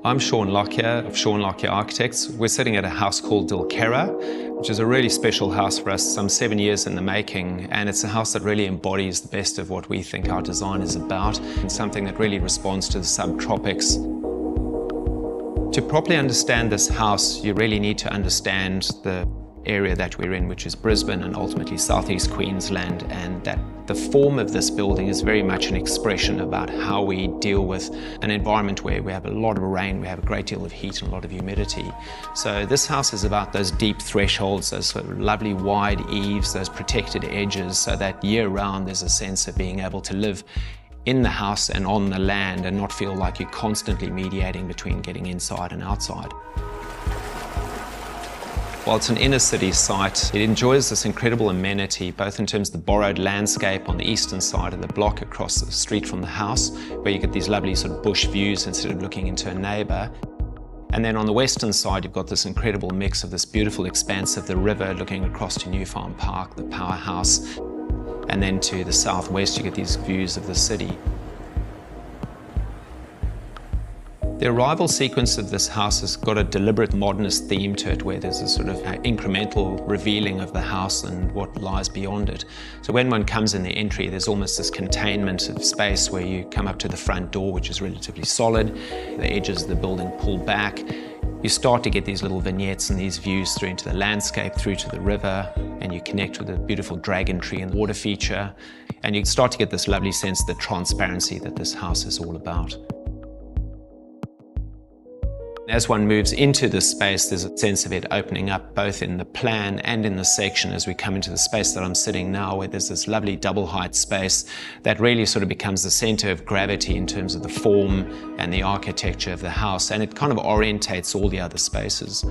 I'm Sean Lockyer of Sean Lockyer Architects. We're sitting at a house called Dilkera, which is a really special house for us, some 7 years in the making, and it's a house that really embodies the best of what we think our design is about, and something that really responds to the subtropics. To properly understand this house, you really need to understand the area that we're in, which is Brisbane and ultimately southeast Queensland, and that the form of this building is very much an expression about how we deal with an environment where we have a lot of rain, we have a great deal of heat and a lot of humidity. So this house is about those deep thresholds, those sort of lovely wide eaves, those protected edges, so that year-round there's a sense of being able to live in the house and on the land and not feel like you're constantly mediating between getting inside and outside. While it's an inner city site, it enjoys this incredible amenity, both in terms of the borrowed landscape on the eastern side of the block across the street from the house, where you get these lovely sort of bush views instead of looking into a neighbour. And then on the western side, you've got this incredible mix of this beautiful expanse of the river looking across to New Farm Park, the powerhouse. And then to the southwest, you get these views of the city. The arrival sequence of this house has got a deliberate modernist theme to it, where there's a sort of incremental revealing of the house and what lies beyond it. So when one comes in the entry, there's almost this containment of space where you come up to the front door, which is relatively solid. The edges of the building pull back. You start to get these little vignettes and these views through into the landscape, through to the river, and you connect with the beautiful dragon tree and water feature. And you start to get this lovely sense of the transparency that this house is all about. As one moves into this space, there's a sense of it opening up both in the plan and in the section as we come into the space that I'm sitting now, where there's this lovely double height space that really sort of becomes the center of gravity in terms of the form and the architecture of the house, and it kind of orientates all the other spaces.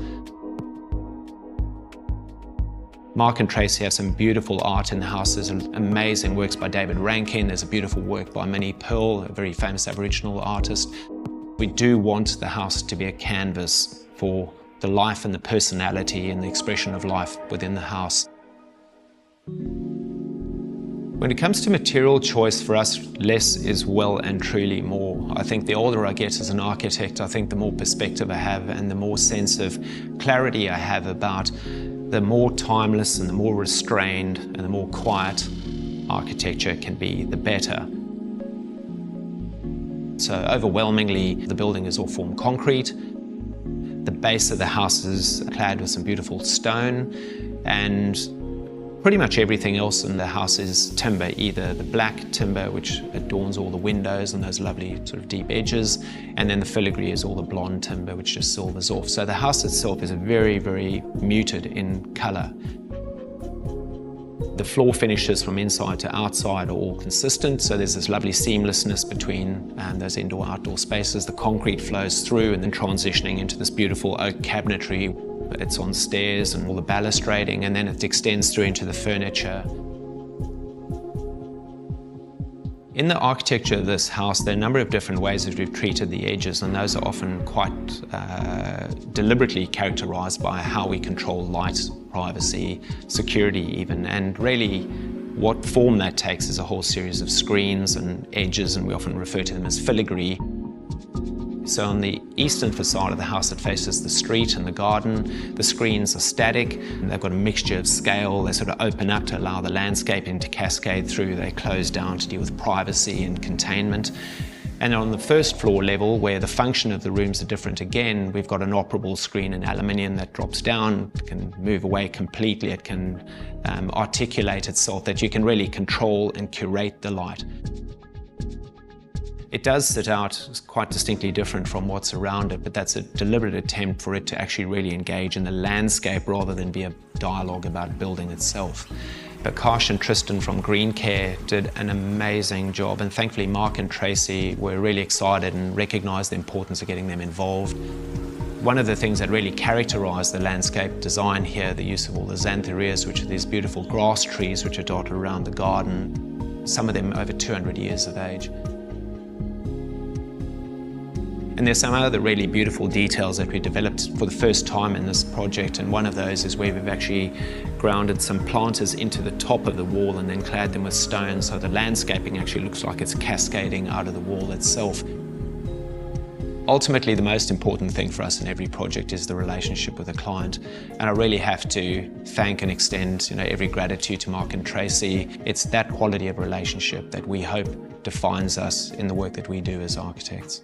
Mark and Tracy have some beautiful art in the house. There's amazing works by David Rankin. There's a beautiful work by Minnie Pearl, a very famous Aboriginal artist. We do want the house to be a canvas for the life and the personality and the expression of life within the house. When it comes to material choice, for us, less is well and truly more. I think the older I get as an architect, I think the more perspective I have and the more sense of clarity I have about the more timeless and the more restrained and the more quiet architecture can be, the better. So overwhelmingly, the building is all formed concrete. The base of the house is clad with some beautiful stone, and pretty much everything else in the house is timber, either the black timber, which adorns all the windows and those lovely sort of deep edges, and then the filigree is all the blonde timber, which just silvers off. So the house itself is very, very muted in colour. The floor finishes from inside to outside are all consistent, so there's this lovely seamlessness between those indoor-outdoor spaces. The concrete flows through and then transitioning into this beautiful oak cabinetry. It's on stairs and all the balustrading, and then it extends through into the furniture. In the architecture of this house, there are a number of different ways that we've treated the edges, and those are often quite deliberately characterized by how we control light, privacy, security even, and really what form that takes is a whole series of screens and edges, and we often refer to them as filigree. So on the eastern facade of the house that faces the street and the garden, the screens are static, and they've got a mixture of scale. They sort of open up to allow the landscaping to cascade through. They close down to deal with privacy and containment. And on the first floor level, where the function of the rooms are different again, we've got an operable screen in aluminium that drops down. It can move away completely. It can articulate itself, that you can really control and curate the light. It does sit out quite distinctly different from what's around it, but that's a deliberate attempt for it to actually really engage in the landscape rather than be a dialogue about building itself. Bakash and Tristan from Green Care did an amazing job, and thankfully Mark and Tracy were really excited and recognised the importance of getting them involved. One of the things that really characterised the landscape design here, the use of all the xantharias, which are these beautiful grass trees which are dotted around the garden, some of them over 200 years of age. And there's some other really beautiful details that we developed for the first time in this project, and one of those is where we've actually grounded some planters into the top of the wall and then clad them with stone, so the landscaping actually looks like it's cascading out of the wall itself. Ultimately, the most important thing for us in every project is the relationship with the client, and I really have to thank and extend every gratitude to Mark and Tracy. It's that quality of relationship that we hope defines us in the work that we do as architects.